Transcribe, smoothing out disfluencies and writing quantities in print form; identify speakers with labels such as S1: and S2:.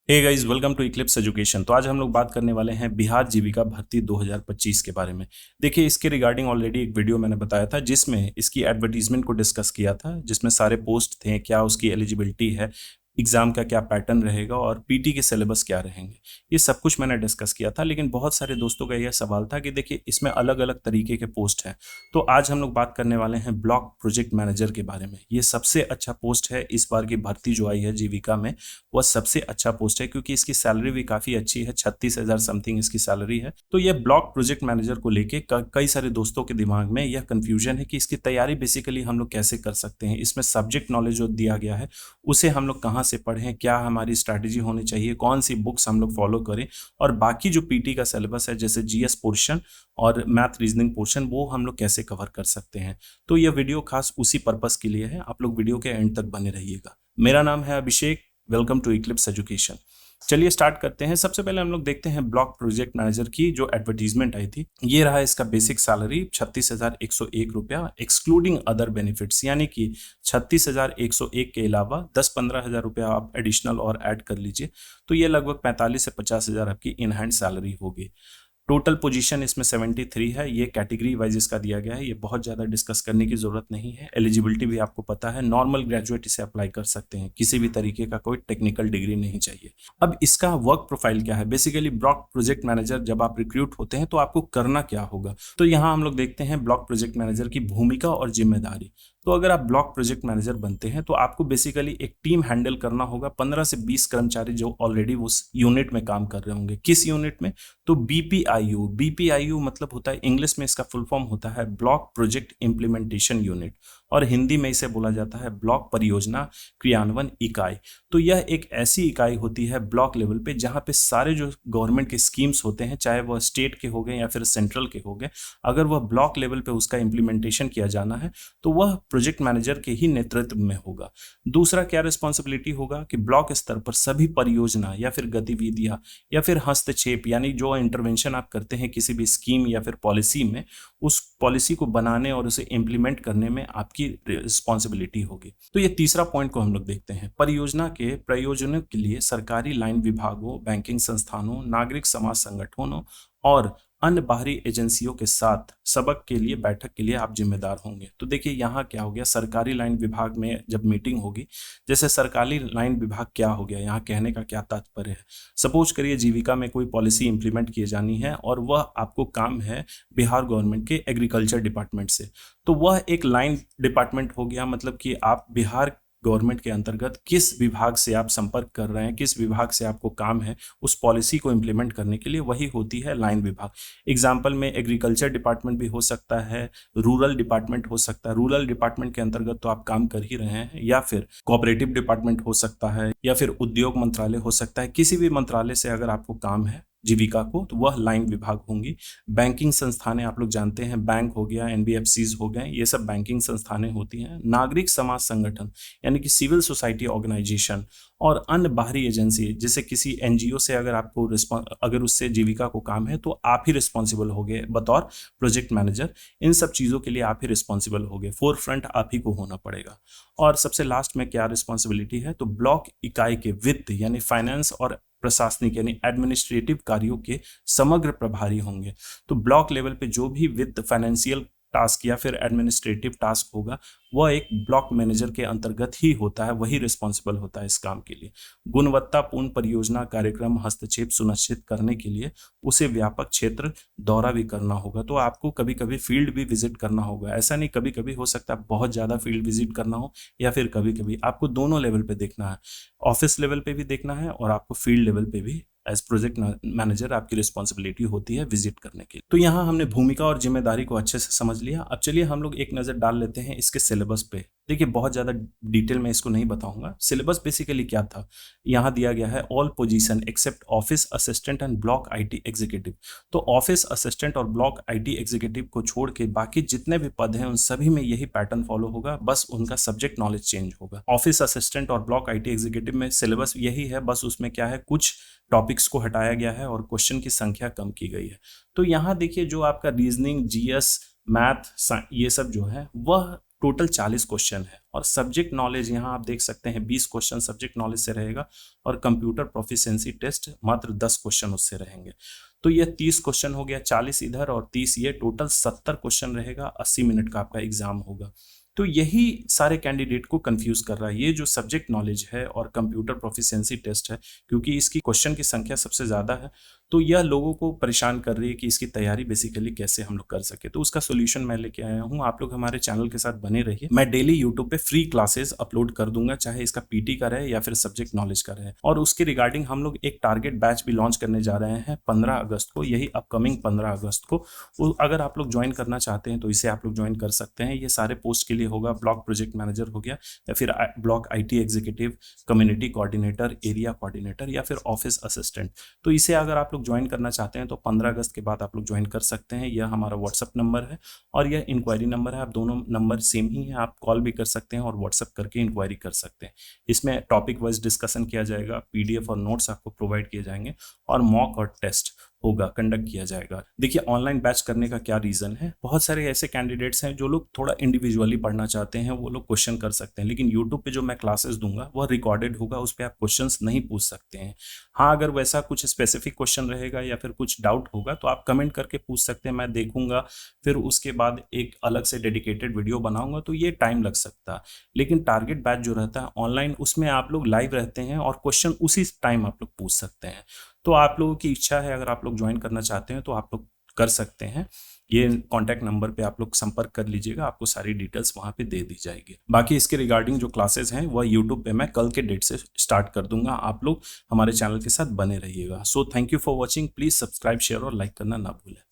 S1: Hey guys, welcome to Eclipse Education. तो आज हम लोग बात करने वाले हैं बिहार जीविका भर्ती 2025 के बारे में। देखिए, इसके रिगार्डिंग ऑलरेडी एक वीडियो मैंने बताया था जिसमें इसकी एडवर्टीजमेंट को डिस्कस किया था, जिसमें सारे पोस्ट थे, क्या उसकी एलिजिबिलिटी है, एग्जाम का क्या पैटर्न रहेगा और पीटी के सिलेबस क्या रहेंगे। ये सब कुछ मैंने डिस्कस किया था। लेकिन बहुत सारे दोस्तों का यह सवाल था कि देखिए, इसमें अलग अलग तरीके के पोस्ट हैं। तो आज हम लोग बात करने वाले हैं ब्लॉक प्रोजेक्ट मैनेजर के बारे में। ये सबसे अच्छा पोस्ट है इस बार की भर्ती जो आई है जीविका में, वह सबसे अच्छा पोस्ट है क्योंकि इसकी सैलरी भी काफी अच्छी है। 36,000 समथिंग इसकी सैलरी है। तो यह ब्लॉक प्रोजेक्ट मैनेजर को लेके कई सारे दोस्तों के दिमाग में यह कंफ्यूजन है कि इसकी तैयारी बेसिकली हम लोग कैसे कर सकते हैं, इसमें सब्जेक्ट नॉलेज जो दिया गया है उसे हम लोग कहाँ से पढ़ें, क्या हमारी स्ट्रैटेजी होनी चाहिए, कौन सी बुक्स हम लोग फॉलो करें, और बाकी जो पीटी का सिलेबस है जैसे जीएस पोर्शन और मैथ रीजनिंग पोर्शन, वो हम लोग कैसे कवर कर सकते हैं। तो यह वीडियो खास उसी पर्पस के लिए है। आप लोग वीडियो के एंड तक बने रहिएगा। मेरा नाम है Abhishek. Welcome to Eclipse education. चलिए स्टार्ट करते हैं। सबसे पहले हम लोग देखते हैं ब्लॉक प्रोजेक्ट मैनेजर की जो एडवर्टीजमेंट आई थी। ये रहा इसका बेसिक सैलरी 36,101 रुपया एक्सक्लूडिंग अदर बेनिफिट्स, यानी कि 36,101 के अलावा 10-15 हज़ार रुपया आप एडिशनल और ऐड कर लीजिए तो ये लगभग 45 से 50 हज़ार आपकी इन हैंड सैलरी होगी। टोटल पोजीशन इसमें 73 है। ये कैटेगरी वाइज इसका दिया गया है। ये बहुत ज़्यादा डिस्कस करने की ज़रूरत नहीं है। एलिजिबिलिटी भी आपको पता है, नॉर्मल ग्रेजुएट इसे अप्लाई कर सकते हैं, किसी भी तरीके का कोई टेक्निकल डिग्री नहीं चाहिए। अब इसका वर्क प्रोफाइल क्या है, बेसिकली ब्लॉक प्रोजेक्ट मैनेजर जब आप रिक्रूट होते हैं तो आपको करना क्या होगा। तो यहाँ हम लोग देखते हैं ब्लॉक प्रोजेक्ट मैनेजर की भूमिका और जिम्मेदारी। तो अगर आप ब्लॉक प्रोजेक्ट मैनेजर बनते हैं तो आपको बेसिकली एक टीम हैंडल करना होगा। 15 से 20 कर्मचारी जो ऑलरेडी उस यूनिट में काम कर रहे होंगे। किस यूनिट में? तो बीपीआईयू। बीपीआईयू मतलब होता है, इंग्लिश में इसका फुल फॉर्म होता है ब्लॉक प्रोजेक्ट इम्प्लीमेंटेशन यूनिट, और हिंदी में इसे बोला जाता है ब्लॉक परियोजना क्रियान्वयन इकाई। तो यह एक ऐसी इकाई होती है ब्लॉक लेवल पे जहां पे सारे जो गवर्नमेंट के स्कीम्स होते हैं, चाहे वह स्टेट के हो गए या फिर सेंट्रल के हो गए, अगर वह ब्लॉक लेवल पे उसका इम्प्लीमेंटेशन किया जाना है तो वह प्रोजेक्ट मैनेजर के ही नेतृत्व में होगा। दूसरा क्या रिस्पॉन्सिबिलिटी होगा कि ब्लॉक स्तर पर सभी परियोजना या फिर गतिविधियां या फिर हस्तक्षेप, यानी जो इंटरवेंशन आप करते हैं किसी भी स्कीम या फिर पॉलिसी में, उस पॉलिसी को बनाने और उसे इंप्लीमेंट करने में आपकी रिस्पॉन्सिबिलिटी होगी। तो ये तीसरा पॉइंट को हम लोग देखते हैं। परियोजना के प्रयोजनों के लिए सरकारी लाइन विभागों, बैंकिंग संस्थानों, नागरिक समाज संगठनों और अन्य बाहरी एजेंसियों के साथ सबक के लिए बैठक के लिए आप जिम्मेदार होंगे। तो देखिए यहाँ क्या हो गया, सरकारी लाइन विभाग में जब मीटिंग होगी, जैसे सरकारी लाइन विभाग क्या हो गया, यहाँ कहने का क्या तात्पर्य है। सपोज करिए जीविका में कोई पॉलिसी इंप्लीमेंट किए जानी है और वह आपको काम है बिहार गवर्नमेंट के एग्रीकल्चर डिपार्टमेंट से, तो वह एक लाइन डिपार्टमेंट हो गया। मतलब कि आप बिहार गवर्नमेंट के अंतर्गत किस विभाग से आप संपर्क कर रहे हैं, किस विभाग से आपको काम है उस पॉलिसी को इंप्लीमेंट करने के लिए, वही होती है लाइन विभाग। एग्जाम्पल में एग्रीकल्चर डिपार्टमेंट भी हो सकता है, रूरल डिपार्टमेंट हो सकता है। रूरल डिपार्टमेंट के अंतर्गत तो आप काम कर ही रहे हैं, या फिर कोऑपरेटिव डिपार्टमेंट हो सकता है, या फिर उद्योग मंत्रालय हो सकता है। किसी भी मंत्रालय से अगर आपको काम है जीविका को तो वह लाइन विभाग होंगी। बैंकिंग संस्थानें आप लोग जानते हैं, बैंक हो गया, एनबीएफसीज हो गए, ये सब बैंकिंग संस्थानें होती हैं। नागरिक समाज संगठन यानी कि सिविल सोसाइटी ऑर्गेनाइजेशन और अन्य बाहरी एजेंसी, जैसे किसी एनजीओ से अगर आपको अगर उससे जीविका को काम है तो आप ही रिस्पॉन्सिबल होगे बतौर प्रोजेक्ट मैनेजर। इन सब चीज़ों के लिए आप ही रिस्पॉन्सिबल होगे, फोर फ्रंट आप ही को होना पड़ेगा। और सबसे लास्ट में क्या रिस्पॉन्सिबिलिटी है, तो ब्लॉक इकाई के वित्त यानी फाइनेंस और प्रशासनिक यानी एडमिनिस्ट्रेटिव कार्यों के समग्र प्रभारी होंगे। तो ब्लॉक लेवल पे जो भी वित्त, फाइनेंशियल टास्क या फिर एडमिनिस्ट्रेटिव टास्क होगा वह एक ब्लॉक मैनेजर के अंतर्गत ही होता है, वही रिस्पॉन्सिबल होता है इस काम के लिए। गुणवत्तापूर्ण परियोजना कार्यक्रम हस्तक्षेप सुनिश्चित करने के लिए उसे व्यापक क्षेत्र दौरा भी करना होगा। तो आपको कभी कभी फील्ड भी विजिट करना होगा। ऐसा नहीं, कभी कभी हो सकता है बहुत ज़्यादा फील्ड विजिट करना हो, या फिर कभी कभी आपको दोनों लेवल पे देखना है, ऑफिस लेवल पे भी देखना है और आपको फील्ड लेवल पे भी एज प्रोजेक्ट मैनेजर आपकी रिस्पॉन्सिबिलिटी होती है विजिट करने की। तो यहाँ हमने भूमिका और जिम्मेदारी को अच्छे से समझ लिया। अब चलिए हम लोग एक नज़र डाल लेते हैं इसके सिलेबस पे। देखिए बहुत ज़्यादा डिटेल में इसको नहीं बताऊंगा। सिलेबस बेसिकली क्या था, यहाँ दिया गया है all position except office assistant and block IT executive. तो ऑफिस असिस्टेंट और ब्लॉक आईटी एग्जीक्यूटिव को छोड़ के बाकी जितने भी पद हैं उन सभी में यही पैटर्न फॉलो होगा, बस उनका सब्जेक्ट नॉलेज चेंज होगा। ऑफिस असिस्टेंट और ब्लॉक आईटी एग्जीक्यूटिव में सिलेबस यही है, बस उसमें क्या है, कुछ टॉपिक्स को हटाया गया है और क्वेश्चन की संख्या कम की गई है। तो यहाँ देखिए जो आपका रीजनिंग, जीएस, मैथ, ये सब जो है वह टोटल 40 क्वेश्चन है। और सब्जेक्ट नॉलेज यहाँ आप देख सकते हैं 20 क्वेश्चन सब्जेक्ट नॉलेज से रहेगा और कंप्यूटर प्रोफिशिएंसी टेस्ट मात्र 10 क्वेश्चन उससे रहेंगे। तो यह 30 क्वेश्चन हो गया, 40 इधर और 30 ये, टोटल 70 क्वेश्चन रहेगा, 80 मिनट का आपका एग्जाम होगा। तो यही सारे कैंडिडेट को कंफ्यूज कर रहा है, ये जो सब्जेक्ट नॉलेज है और कंप्यूटर प्रोफिशिएंसी टेस्ट है, क्योंकि इसकी क्वेश्चन की संख्या सबसे ज़्यादा है, तो यह लोगों को परेशान कर रही है कि इसकी तैयारी बेसिकली कैसे हम लोग कर सके। तो उसका सोल्यूशन मैं लेके आया हूँ। आप लोग हमारे चैनल के साथ बने रहिए। मैं डेली यूट्यूब पे फ्री क्लासेस अपलोड कर दूंगा, चाहे इसका पीटी का रहे या फिर सब्जेक्ट नॉलेज का रहे। और उसके रिगार्डिंग हम लोग एक टारगेट बैच भी लॉन्च करने जा रहे हैं 15 अगस्त को, यही अपकमिंग 15 अगस्त को। अगर आप लोग ज्वाइन करना चाहते हैं तो इसे आप लोग ज्वाइन कर सकते हैं। ये सारे पोस्ट के लिए होगा, ब्लॉक प्रोजेक्ट मैनेजर हो गया, या फिर block IT executive, community coordinator, area coordinator, या फिर ऑफिस असिस्टेंट। तो इसे अगर आप लोग ज्वाइन करना चाहते हैं तो 15 अगस्त के बाद आप लोग ज्वाइन कर सकते हैं। यह हमारा व्हाट्सअप नंबर है और यह इंक्वायरी नंबर है। आप दोनों नंबर सेम ही है, आप कॉल भी कर सकते हैं और व्हाट्सअप करके इंक्वायरी कर सकते हैं। इसमें टॉपिक वाइज डिस्कशन किया जाएगा, PDF और नोट्स आपको प्रोवाइड किए जाएंगे और मॉक और टेस्ट होगा, कंडक्ट किया जाएगा। देखिए, ऑनलाइन बैच करने का क्या रीज़न है, बहुत सारे ऐसे कैंडिडेट्स हैं जो लोग थोड़ा इंडिविजुअली पढ़ना चाहते हैं, वो लोग क्वेश्चन कर सकते हैं, लेकिन यूट्यूब पे जो मैं क्लासेस दूंगा वह रिकॉर्डेड होगा, उस पर आप क्वेश्चंस नहीं पूछ सकते हैं। हाँ, अगर वैसा कुछ स्पेसिफिक क्वेश्चन रहेगा या फिर कुछ डाउट होगा तो आप कमेंट करके पूछ सकते हैं, मैं देखूंगा, फिर उसके बाद एक अलग से डेडिकेटेड वीडियो बनाऊंगा, तो ये टाइम लग सकता है। लेकिन टारगेट बैच जो रहता है ऑनलाइन, उसमें आप लोग लाइव रहते हैं और क्वेश्चन उसी टाइम आप लोग पूछ सकते हैं। तो आप लोगों की इच्छा है, अगर आप लोग ज्वाइन करना चाहते हैं तो आप लोग कर सकते हैं। ये कॉन्टैक्ट नंबर पे आप लोग संपर्क कर लीजिएगा, आपको सारी डिटेल्स वहां पे दे दी जाएगी। बाकी इसके रिगार्डिंग जो क्लासेस हैं वह यूट्यूब पे मैं कल के डेट से स्टार्ट कर दूंगा। आप लोग हमारे चैनल के साथ बने रहिएगा। So thank you for watching. Please subscribe, share और लाइक करना ना भूलें।